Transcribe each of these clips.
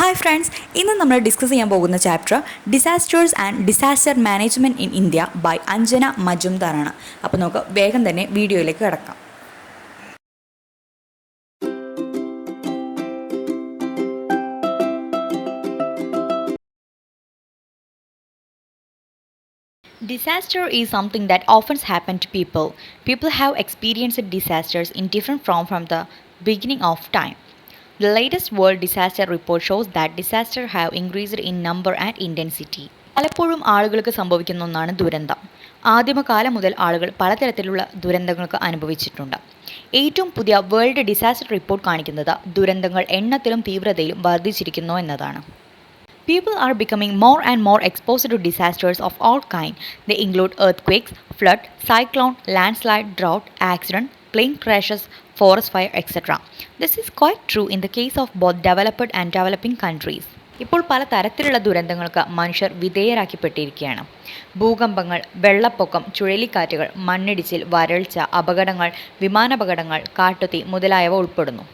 Hi friends, ഇന്ന് നമ്മൾ discuss ചെയ്യാൻ പോകുന്ന chapter disasters and disaster management in India by Anjana മജുംദാറാണ്. അപ്പോൾ നമുക്ക് വേഗം തന്നെ വീഡിയോയിലേക്ക് കിടക്കാം. Disaster is something that often happens to people. People have experienced disasters in different forms from the beginning of time. The latest World Disaster Report shows that disasters have increased in number and intensity. പലപ്പോഴും ആളുകൾക്ക് സംഭവിക്കുന്ന ഒന്നാണ് ദുരന്തം. ആദിമകാലം മുതൽ ആളുകൾ പലതരത്തിലുള്ള ദുരന്തങ്ങൾക്ക് അനുഭവിച്ചിട്ടുണ്ട്. ഏറ്റവും പുതിയ വേൾഡ് ഡിസാസ്റ്റർ റിപ്പോർട്ട് കാണിക്കുന്നത് ദുരന്തങ്ങൾ എണ്ണത്തിലും തീവ്രതയിലും വർദ്ധിച്ചിരിക്കുന്നു എന്നതാണ്. People are becoming more and more exposed to disasters of all kinds. They include earthquakes, flood, cyclone, landslide, drought, accident, plane crashes, forest fire, etc. This is quite true in the case of both developed and developing countries. ഇപ്പോൾ പല തരത്തിലുള്ള ദുരന്തങ്ങൾക്ക് മനുഷ്യർ വിധേയരാക്കപ്പെട്ടിരിക്കുകയാണ്. ഭൂകമ്പങ്ങൾ, വെള്ളപ്പൊക്കം, ചുഴലിക്കാറ്റുകൾ, മണ്ണിടിച്ചിൽ, വരൾച്ച, അപകടങ്ങൾ, വിമാനാപകടങ്ങൾ, കാട്ടുതീ മുതലായവ ഉൾപ്പെടുന്നു.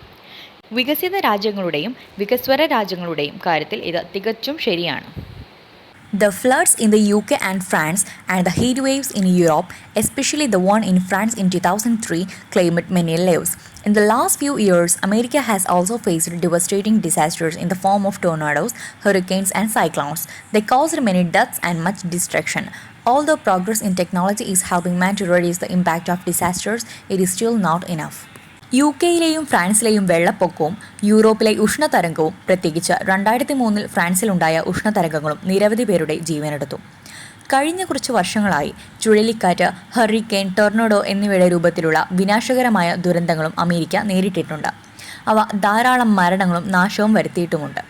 വികസിത രാജ്യങ്ങളുടെയും വികസ്വര രാജ്യങ്ങളുടെയും കാര്യത്തിൽ ഇത് തികച്ചും ശരിയാണ്. The floods in the UK and France and the heat waves in Europe, especially the one in France in 2003, claimed many lives. In the last few years, America has also faced devastating disasters in the form of tornadoes, hurricanes and cyclones. They caused many deaths and much destruction. Although progress in technology is helping man to reduce the impact of disasters, it is still not enough. UK-യിലെയും ഫ്രാൻസിലെയും വെള്ളപ്പൊക്കവും യൂറോപ്പിലെ ഉഷ്ണതരംഗവും, പ്രത്യേകിച്ച് 2003 ഫ്രാൻസിലുണ്ടായ ഉഷ്ണതരംഗങ്ങളും നിരവധി പേരുടെ ജീവനെടുത്തു. കഴിഞ്ഞ കുറച്ച് വർഷങ്ങളായി ചുഴലിക്കാറ്റ്, hurricane, ടൊർണഡോ എന്നിവയുടെ രൂപത്തിലുള്ള വിനാശകരമായ ദുരന്തങ്ങളും അമേരിക്ക നേരിട്ടിട്ടുണ്ട്. അവ ധാരാളം മരണങ്ങളും നാശവും വരുത്തിയിട്ടുമുണ്ട്.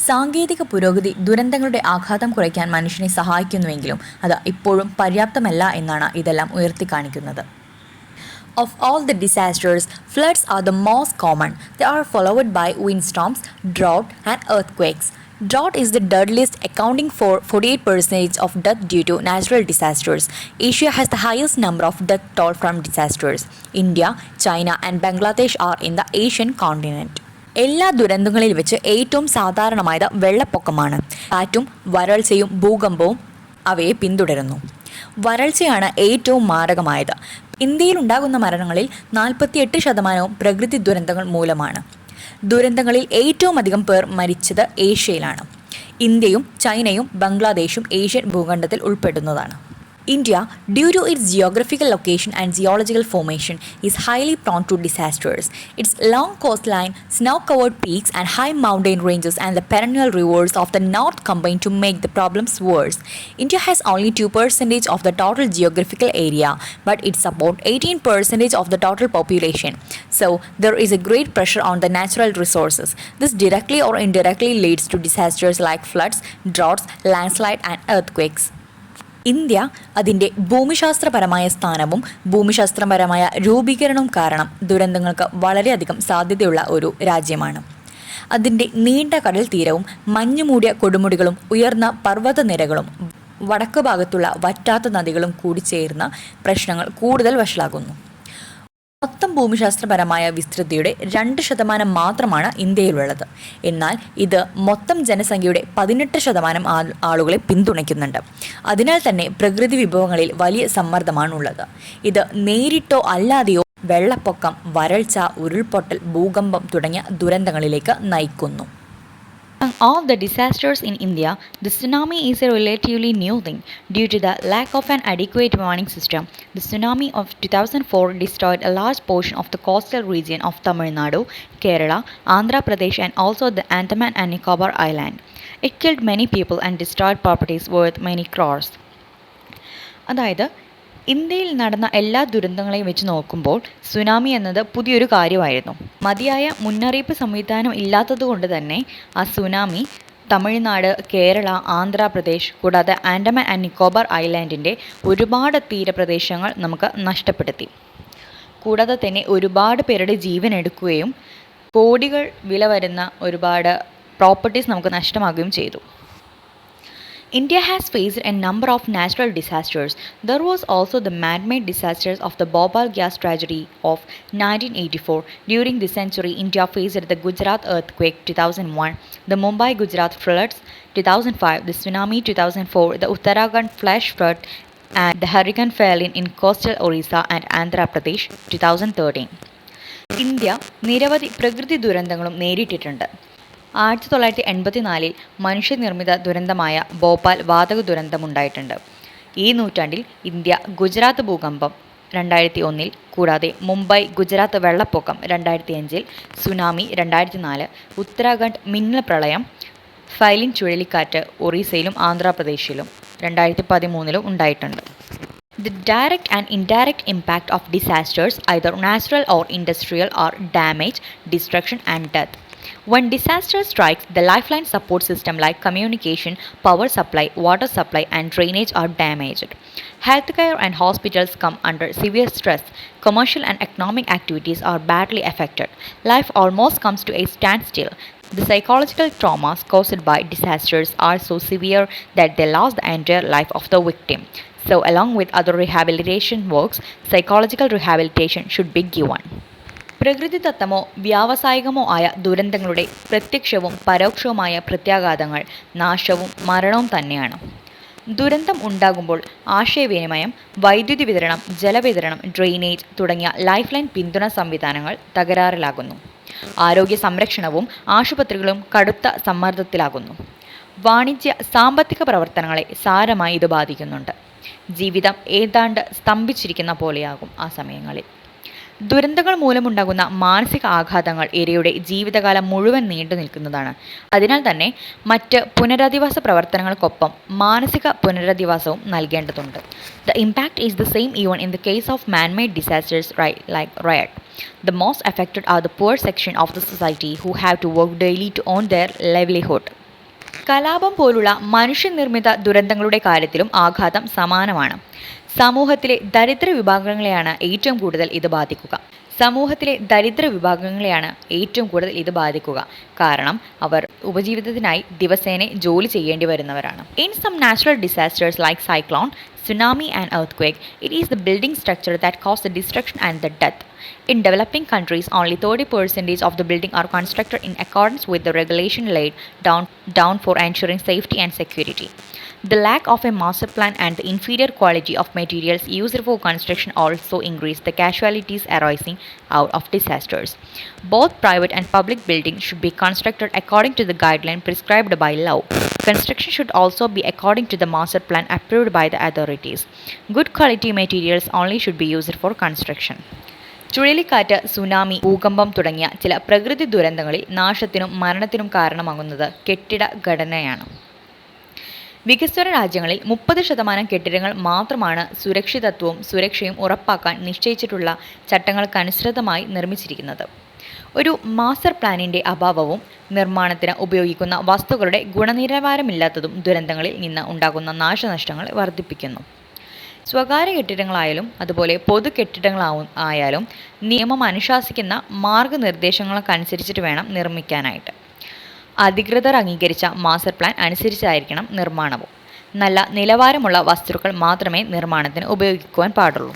സാങ്കേതിക പുരോഗതി ദുരന്തങ്ങളുടെ ആഘാതം കുറയ്ക്കാൻ മനുഷ്യനെ സഹായിക്കുന്നുവെങ്കിലും അത് ഇപ്പോഴും പര്യാപ്തമല്ല എന്നാണ് ഇതെല്ലാം ഉയർത്തിക്കാണിക്കുന്നത്. Of all the disasters, floods are the most common. They are followed by windstorms, drought, and earthquakes. Drought is the deadliest, accounting for 48% of death due to natural disasters. Asia has the highest number of death toll from disasters. India, China, and Bangladesh are in the Asian continent. എല്ലാ ദുരന്തങ്ങളിൽ വെച്ച് ഏറ്റവും സാധാരണമായത് വെള്ളപ്പൊക്കമാണ്. കാറ്റും വരൾച്ചയും ഭൂകമ്പവും അവയെ പിന്തുടരുന്നു. വരൾച്ചയാണ് ഏറ്റവും മാരകമായത്. ഇന്ത്യയിൽ ഉണ്ടാകുന്ന മരണങ്ങളിൽ 48% പ്രകൃതി ദുരന്തങ്ങൾ മൂലമാണ്. ദുരന്തങ്ങളിൽ ഏറ്റവും അധികം പേർ മരിച്ചത് ഏഷ്യയിലാണ്. ഇന്ത്യയും ചൈനയും ബംഗ്ലാദേശും ഏഷ്യൻ ഭൂഖണ്ഡത്തിൽ ഉൾപ്പെടുന്നതാണ്. India, due to its geographical location and geological formation, is highly prone to disasters. Its long coastline, snow-covered peaks, and high mountain ranges and the perennial rivers of the north combine to make the problems worse. India has only 2% of the total geographical area, but it supports 18% of the total population. So, there is a great pressure on the natural resources. This directly or indirectly leads to disasters like floods, droughts, landslides, and earthquakes. India അതിൻ്റെ ഭൂമിശാസ്ത്രപരമായ സ്ഥാനവും ഭൂമിശാസ്ത്രപരമായ രൂപീകരണവും കാരണം ദുരന്തങ്ങൾക്ക് വളരെയധികം സാധ്യതയുള്ള ഒരു രാജ്യമാണ്. അതിൻ്റെ നീണ്ട കടൽ തീരവും മഞ്ഞുമൂടിയ കൊടുമുടികളും ഉയർന്ന പർവ്വതനിരകളും വടക്ക് ഭാഗത്തുള്ള വറ്റാത്ത നദികളും കൂടി ചേർന്ന പ്രശ്നങ്ങൾ കൂടുതൽ വഷളാകുന്നു. മൊത്തം ഭൂമിശാസ്ത്രപരമായ വിസ്തൃതിയുടെ 2% മാത്രമാണ് ഇന്ത്യയിലുള്ളത്. എന്നാൽ ഇത് മൊത്തം ജനസംഖ്യയുടെ 18% ആളുകളെ പിന്തുണയ്ക്കുന്നുണ്ട്. അതിനാൽ തന്നെ പ്രകൃതി വിഭവങ്ങളിൽ വലിയ സമ്മർദ്ദമാണുള്ളത്. ഇത് നേരിട്ടോ അല്ലാതെയോ വെള്ളപ്പൊക്കം, വരൾച്ച, ഉരുൾപൊട്ടൽ, ഭൂകമ്പം തുടങ്ങിയ ദുരന്തങ്ങളിലേക്ക് നയിക്കുന്നു. Among all the disasters in India, the tsunami is a relatively new thing. Due to the lack of an adequate warning system, the tsunami of 2004 destroyed a large portion of the coastal region of Tamil Nadu, Kerala, Andhra Pradesh, and also the Andaman and Nicobar Island. It killed many people and destroyed properties worth many crores. അതായത് ഇന്ത്യയിൽ നടന്ന എല്ലാ ദുരന്തങ്ങളെയും വെച്ച് നോക്കുമ്പോൾ tsunami എന്നത് പുതിയൊരു കാര്യമായിരുന്നു. മതിയായ മുന്നറിയിപ്പ് സംവിധാനം ഇല്ലാത്തതുകൊണ്ട് തന്നെ ആ സുനാമി തമിഴ്നാട്, കേരള, ആന്ധ്രാപ്രദേശ് കൂടാതെ ആൻഡമാൻ ആൻഡ് നിക്കോബാർ ഐലാൻഡിൻ്റെ ഒരുപാട് തീരപ്രദേശങ്ങൾ നമുക്ക് നഷ്ടപ്പെടുത്തി. കൂടാതെ തന്നെ ഒരുപാട് പേരുടെ ജീവൻ എടുക്കുകയും കോടികൾ വില വരുന്ന ഒരുപാട് പ്രോപ്പർട്ടീസ് നമുക്ക് നഷ്ടമാകുകയും ചെയ്തു. India has faced a number of natural disasters. There was also the man-made disasters of the Bhopal gas tragedy of 1984. During this century, India faced the Gujarat earthquake 2001, the Mumbai Gujarat floods 2005, the tsunami 2004, the Uttarakhand flash flood, and the hurricane Falin in coastal Orissa and Andhra Pradesh 2013. India നിരവധി പ്രകൃതി ദുരന്തങ്ങളും നേരിട്ടിട്ടുണ്ട്. 1984 മനുഷ്യനിർമ്മിത ദുരന്തമായ ഭോപ്പാൽ വാതക ദുരന്തമുണ്ടായിട്ടുണ്ട്. ഈ നൂറ്റാണ്ടിൽ India Gujarat ഭൂകമ്പം 2001 കൂടാതെ മുംബൈ ഗുജറാത്ത് വെള്ളപ്പൊക്കം 2005, സുനാമി 2004, ഉത്തരാഖണ്ഡ് മിന്നൽ പ്രളയം, ഫൈലിൻ ചുഴലിക്കാറ്റ് ഒറീസയിലും ആന്ധ്രാപ്രദേശിലും 2013 ഉണ്ടായിട്ടുണ്ട്. The direct and indirect impact of disasters, either natural or industrial, are damage, destruction, and death. When disaster strikes, the lifeline support system like communication, power supply, water supply, and drainage are damaged. Healthcare and hospitals come under severe stress. Commercial and economic activities are badly affected. Life almost comes to a standstill. The psychological traumas caused by disasters are so severe that they lost the entire life of the victim. So, along with other rehabilitation works, psychological rehabilitation should be given. പ്രകൃതിദത്തമോ വ്യാവസായികമോ ആയ ദുരന്തങ്ങളുടെ പ്രത്യക്ഷവും പരോക്ഷവുമായ പ്രത്യാഘാതങ്ങൾ നാശവും മരണവും തന്നെയാണ്. ദുരന്തം ഉണ്ടാകുമ്പോൾ ആശയവിനിമയം, വൈദ്യുതി വിതരണം, ജലവിതരണം, ഡ്രെയിനേജ് തുടങ്ങിയ ലൈഫ് ലൈൻ പിന്തുണ സംവിധാനങ്ങൾ തകരാറിലാകുന്നു. ആരോഗ്യ സംരക്ഷണവും ആശുപത്രികളും കടുത്ത സമ്മർദ്ദത്തിലാകുന്നു. വാണിജ്യ സാമ്പത്തിക പ്രവർത്തനങ്ങളെ സാരമായി ഇത് ബാധിക്കുന്നുണ്ട്. ജീവിതം ഏതാണ്ട് സ്തംഭിച്ചിരിക്കുന്ന പോലെയാകും ആ സമയങ്ങളിൽ. ദുരന്തങ്ങൾ മൂലമുണ്ടാകുന്ന മാനസിക ആഘാതങ്ങൾ ഇരയുടെ ജീവിതകാലം മുഴുവൻ നീണ്ടു നിൽക്കുന്നതാണ്. അതിനാൽ തന്നെ മറ്റ് പുനരധിവാസ പ്രവർത്തനങ്ങൾക്കൊപ്പം മാനസിക പുനരധിവാസവും നൽകേണ്ടതുണ്ട്. The impact is the same even in the case of man-made disasters like riot. The most affected are the poor section of the society who have to work daily to earn their livelihood. കലാപം പോലുള്ള മനുഷ്യനിർമ്മിത ദുരന്തങ്ങളുടെ കാര്യത്തിലും ആഘാതം സമാനമാണ്. സമൂഹത്തിലെ ദരിദ്ര വിഭാഗങ്ങളെയാണ് ഏറ്റവും കൂടുതൽ ഇത് ബാധിക്കുക. കാരണം അവർ ഉപജീവിതത്തിനായി ദിവസേന ജോലി ചെയ്യേണ്ടി വരുന്നവരാണ്. In some natural disasters like cyclone, tsunami and earthquake, it is the building structure that cause the destruction and the death. In developing countries, only 30% of the building are constructed in accordance with the regulation laid down for ensuring safety and security. The lack of a master plan and the inferior quality of materials used for construction also increase the casualties arising out of disasters. Both private and public buildings should be constructed according to the guideline prescribed by law. Construction should also be according to the master plan approved by the authorities. Good quality materials only should be used for construction. ചുഴലിക്കാറ്റ്, tsunami, ഭൂകമ്പം തുടങ്ങിയ ചില പ്രകൃതി ദുരന്തങ്ങളിൽ നാശത്തിനും മരണത്തിനും കാരണമാകുന്നത് കെട്ടിട ഘടനയാണ്. വികസ്വര രാജ്യങ്ങളിൽ 30% കെട്ടിടങ്ങൾ മാത്രമാണ് സുരക്ഷിതത്വവും സുരക്ഷയും ഉറപ്പാക്കാൻ നിശ്ചയിച്ചിട്ടുള്ള ചട്ടങ്ങൾക്കനുസൃതമായി നിർമ്മിച്ചിരിക്കുന്നത്. ഒരു മാസ്റ്റർ പ്ലാനിൻ്റെ അഭാവവും നിർമ്മാണത്തിന് ഉപയോഗിക്കുന്ന വസ്തുക്കളുടെ ഗുണനിലവാരമില്ലാത്തതും ദുരന്തങ്ങളിൽ നിന്ന് ഉണ്ടാകുന്ന നാശനഷ്ടങ്ങൾ വർദ്ധിപ്പിക്കുന്നു. സ്വകാര്യ കെട്ടിടങ്ങളായാലും അതുപോലെ പൊതു കെട്ടിടങ്ങളായാലും നിയമം അനുശാസിക്കുന്ന മാർഗനിർദ്ദേശങ്ങൾക്കനുസരിച്ചിട്ട് വേണം നിർമ്മിക്കാനായിട്ട്. അധികൃതർ അംഗീകരിച്ച മാസ്റ്റർ പ്ലാൻ അനുസരിച്ചായിരിക്കണം നിർമ്മാണവും. നല്ല നിലവാരമുള്ള വസ്തുക്കൾ മാത്രമേ നിർമ്മാണത്തിന് ഉപയോഗിക്കുവാൻ പാടുള്ളൂ.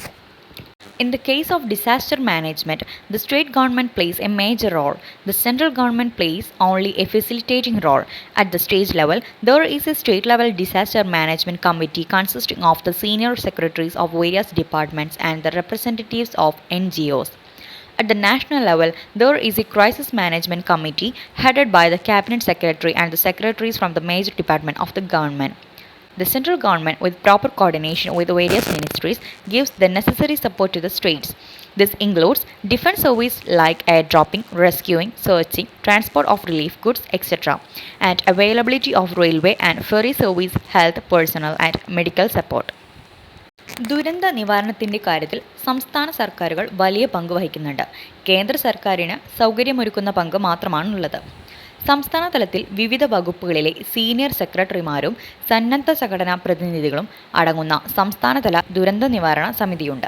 In the case of disaster management, the state government plays a major role. The central government plays only a facilitating role. At the state level, there is a state-level disaster management committee consisting of the senior secretaries of various departments and the representatives of NGOs. At the national level, there is a crisis management committee headed by the cabinet secretary and the secretaries from the major department of the government. The central government, with proper coordination with various ministries, gives the necessary support to the states. This includes defense service like airdropping, rescuing, searching, transport of relief goods, etc., and availability of railway and ferry service, health, personnel, and medical support. ദുരന്ത നിവാരണത്തിൻ്റെ കാര്യത്തിൽ സംസ്ഥാന സർക്കാരുകൾ വലിയ പങ്ക് വഹിക്കുന്നുണ്ട്. കേന്ദ്ര സർക്കാരിന് സൗകര്യമൊരുക്കുന്ന പങ്ക് മാത്രമാണുള്ളത്. സംസ്ഥാന തലത്തിൽ വിവിധ വകുപ്പുകളിലെ സീനിയർ സെക്രട്ടറിമാരും സന്നദ്ധ സംഘടനാ പ്രതിനിധികളും അടങ്ങുന്ന സംസ്ഥാനതല ദുരന്ത നിവാരണ സമിതിയുണ്ട്.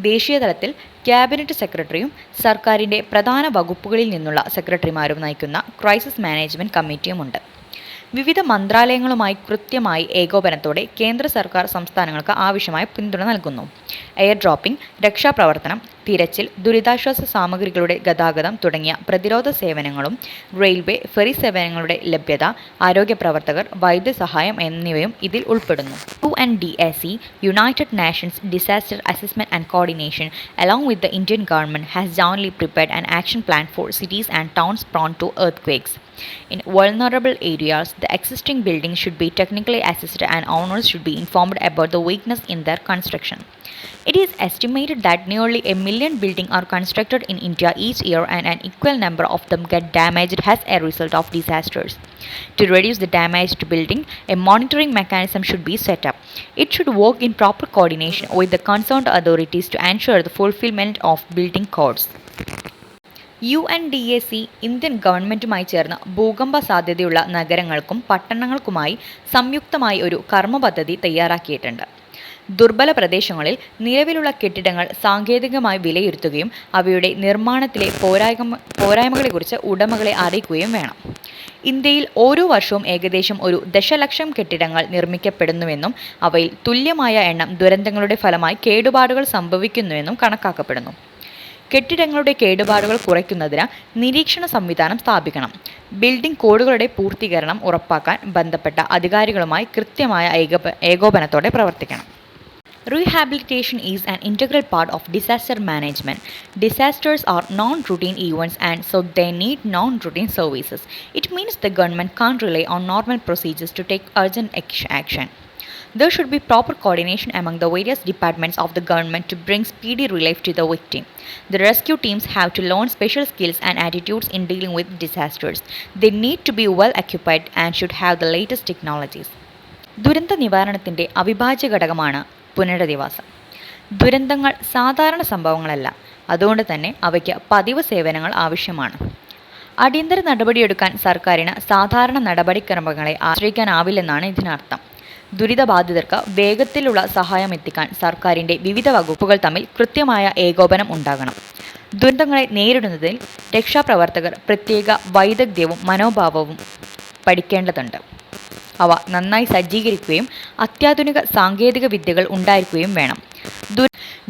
ദേശീയ തലത്തിൽ ക്യാബിനറ്റ് സെക്രട്ടറിയും സർക്കാരിൻ്റെ പ്രധാന വകുപ്പുകളിൽ നിന്നുള്ള സെക്രട്ടറിമാരും നയിക്കുന്ന ക്രൈസിസ് മാനേജ്മെൻറ്റ് കമ്മിറ്റിയുമുണ്ട്. വിവിധ മന്ത്രാലയങ്ങളുമായി കൃത്യമായി ഏകോപനത്തോടെ കേന്ദ്ര സർക്കാർ സംസ്ഥാനങ്ങൾക്ക് ആവശ്യമായ പിന്തുണ നൽകുന്നു. എയർ ഡ്രോപ്പിംഗ്, രക്ഷാപ്രവർത്തനം, തിരച്ചിൽ, ദുരിതാശ്വാസ സാമഗ്രികളുടെ ഗതാഗതം തുടങ്ങിയ പ്രതിരോധ സേവനങ്ങളും റെയിൽവേ, ഫെറി സേവനങ്ങളുടെ ലഭ്യത, ആരോഗ്യ പ്രവർത്തകർ, വൈദ്യസഹായം എന്നിവയും ഇതിൽ ഉൾപ്പെടുന്നു. UNDAC, United Nations Disaster Assessment and Coordination, along with the Indian government, has jointly prepared an action plan for cities and towns prone to earthquakes. In vulnerable areas, the existing buildings should be technically assessed and owners should be informed about the weakness in their construction. It is estimated that nearly a million buildings are constructed in India each year and an equal number of them get damaged as a result of disasters. To reduce the damage to building, a monitoring mechanism should be set up. It should work in proper coordination with the concerned authorities to ensure the fulfillment of building codes. UNDAC Indian ഗവൺമെൻറ്റുമായി ചേർന്ന് ഭൂകമ്പ സാധ്യതയുള്ള നഗരങ്ങൾക്കും പട്ടണങ്ങൾക്കുമായി സംയുക്തമായി ഒരു കർമ്മ പദ്ധതി തയ്യാറാക്കിയിട്ടുണ്ട്. ദുർബല പ്രദേശങ്ങളിൽ നിലവിലുള്ള കെട്ടിടങ്ങൾ സാങ്കേതികമായി വിലയിരുത്തുകയും അവയുടെ നിർമ്മാണത്തിലെ പോരായ്മകളെക്കുറിച്ച് ഉടമകളെ അറിയിക്കുകയും വേണം. ഇന്ത്യയിൽ ഓരോ വർഷവും ഏകദേശം 1 ദശലക്ഷം കെട്ടിടങ്ങൾ നിർമ്മിക്കപ്പെടുന്നുവെന്നും അവയിൽ തുല്യമായ എണ്ണം ദുരന്തങ്ങളുടെ ഫലമായി കേടുപാടുകൾ സംഭവിക്കുന്നുവെന്നും കണക്കാക്കപ്പെടുന്നു. കെട്ടിടങ്ങളുടെ കേടുപാടുകൾ കുറയ്ക്കുന്നതിന് നിരീക്ഷണ സംവിധാനം സ്ഥാപിക്കണം. ബിൽഡിംഗ് കോഡുകളുടെ പൂർത്തീകരണം ഉറപ്പാക്കാൻ ബന്ധപ്പെട്ട അധികാരികളുമായി കൃത്യമായ ഏകോപനത്തോടെ പ്രവർത്തിക്കണം. Rehabilitation is an integral part of disaster management. Disasters are non-routine events and so they need non-routine services. It means the government can't rely on normal procedures to take urgent action. There should be proper coordination among the various departments of the government to bring speedy relief to the victim. The rescue teams have to learn special skills and attitudes in dealing with disasters. They need to be well equipped and should have the latest technologies. ദുരന്ത നിവാരണത്തിൻ്റെ അവിഭാജ്യ ഘടകമാണ് പുനരധിവാസം. ദുരന്തങ്ങൾ സാധാരണ സംഭവങ്ങളല്ല, അതുകൊണ്ട് തന്നെ അവയ്ക്ക് പതിവ് സേവനങ്ങൾ ആവശ്യമാണ്. അടിയന്തര നടപടിയെടുക്കാൻ സർക്കാരിന് സാധാരണ നടപടിക്രമങ്ങളെ ആശ്രയിക്കാനാവില്ലെന്നാണ് ഇതിനർത്ഥം. ദുരിതബാധിതർക്ക് വേഗത്തിലുള്ള സഹായം എത്തിക്കാൻ സർക്കാരിൻ്റെ വിവിധ വകുപ്പുകൾ തമ്മിൽ കൃത്യമായ ഏകോപനം ഉണ്ടാകണം. ദുരന്തങ്ങളെ നേരിടുന്നതിൽ രക്ഷാപ്രവർത്തകർ പ്രത്യേക വൈദഗ്ധ്യവും മനോഭാവവും പഠിക്കേണ്ടതുണ്ട്. അവ നന്നായി സജ്ജീകരിക്കുകയും അത്യാധുനിക സാങ്കേതിക വിദ്യകൾ ഉണ്ടായിരിക്കുകയും വേണം.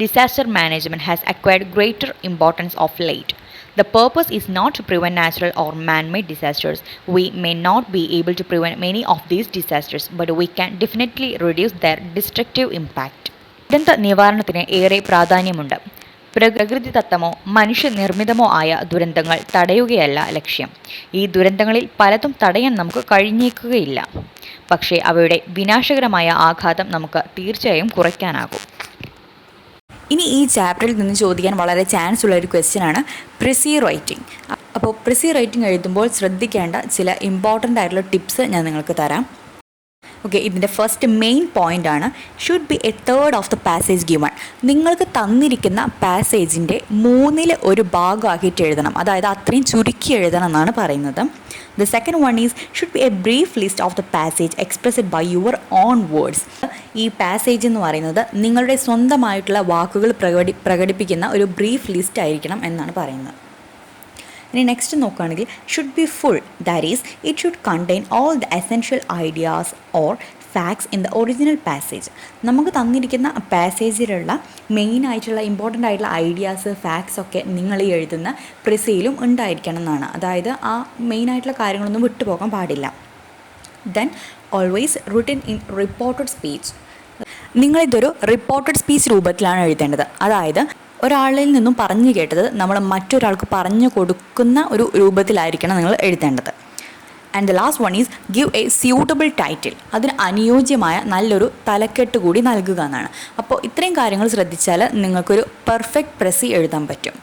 Disaster management has acquired greater importance of late. The purpose is not to prevent natural or man-made disasters. We may not be able to prevent many of these disasters, but we can definitely reduce their destructive impact. ദുരന്ത നിവാരണത്തിന് ഏറെ പ്രാധാന്യമുണ്ട്. പ്രകൃതിദത്തമോ മനുഷ്യനിർമ്മിതമോ ആയ ദുരന്തങ്ങൾ തടയുകയല്ല ലക്ഷ്യം. ഈ ദുരന്തങ്ങളിൽ പലതും തടയാൻ നമുക്ക് കഴിഞ്ഞേക്കുകയില്ല, പക്ഷേ അവയുടെ വിനാശകരമായ ആഘാതം നമുക്ക് തീർച്ചയായും കുറയ്ക്കാനാകും. ഇനി ഈ ചാപ്റ്ററിൽ നിന്ന് ചോദിക്കാൻ വളരെ ചാൻസ് ഉള്ള ഒരു ക്വസ്റ്റ്യനാണ് പ്രിസി റൈറ്റിംഗ്. അപ്പോൾ പ്രിസി റൈറ്റിംഗ് എഴുതുമ്പോൾ ശ്രദ്ധിക്കേണ്ട ചില ഇമ്പോർട്ടൻ്റ് ആയിട്ടുള്ള ടിപ്സ് ഞാൻ നിങ്ങൾക്ക് തരാം. ഓക്കെ, ഇതിൻ്റെ ഫസ്റ്റ് മെയിൻ പോയിൻ്റ് ആണ് should be A third of the passage given. നിങ്ങൾക്ക് തന്നിരിക്കുന്ന പാസേജിൻ്റെ 1/3 ഭാഗമാക്കിയിട്ട് എഴുതണം, അതായത് അത്രയും ചുരുക്കി എഴുതണം എന്നാണ് പറയുന്നത്. The second one is should be a brief list of the passage expressed by your own words. ഈ പാസേജ് എന്ന് പറയുന്നത് നിങ്ങളുടെ സ്വന്തമായിട്ടുള്ള വാക്കുകൾ പ്രകടിപ്പിക്കുന്ന ഒരു ബ്രീഫ് ലിസ്റ്റ് ആയിരിക്കണം എന്നാണ് പറയുന്നത്. ഇനി നെക്സ്റ്റ് നോക്കുകയാണെങ്കിൽ should be full, that is it should contain all the essential ideas or facts in the original passage. നമുക്ക് തന്നിരിക്കുന്ന പാസേജിലുള്ള മെയിനായിട്ടുള്ള ഇമ്പോർട്ടൻ്റ് ആയിട്ടുള്ള ഐഡിയാസ്, ഫാക്ട്സ് ഒക്കെ നിങ്ങൾ ഈ എഴുതുന്ന പ്രിസിയിലും ഉണ്ടായിരിക്കണം എന്നാണ്. അതായത് ആ മെയിനായിട്ടുള്ള കാര്യങ്ങളൊന്നും വിട്ടുപോകാൻ പാടില്ല. Then always written in reported speech. നിങ്ങളിതൊരു റിപ്പോർട്ടഡ് സ്പീച്ച് രൂപത്തിലാണ് എഴുതേണ്ടത്. അതായത് ഒരാളിൽ നിന്നും പറഞ്ഞു കേട്ടത് നമ്മൾ മറ്റൊരാൾക്ക് പറഞ്ഞു കൊടുക്കുന്ന ഒരു രൂപത്തിലായിരിക്കണം നിങ്ങൾ എഴുതേണ്ടത്. And the last one is give A suitable title. അതിന് അനുയോജ്യമായ നല്ലൊരു തലക്കെട്ട് കൂടി നൽകുക എന്നാണ്. അപ്പോൾ ഇത്രയും കാര്യങ്ങൾ ശ്രദ്ധിച്ചാൽ നിങ്ങൾക്കൊരു പെർഫെക്റ്റ് പ്രിസി എഴുതാൻ പറ്റും.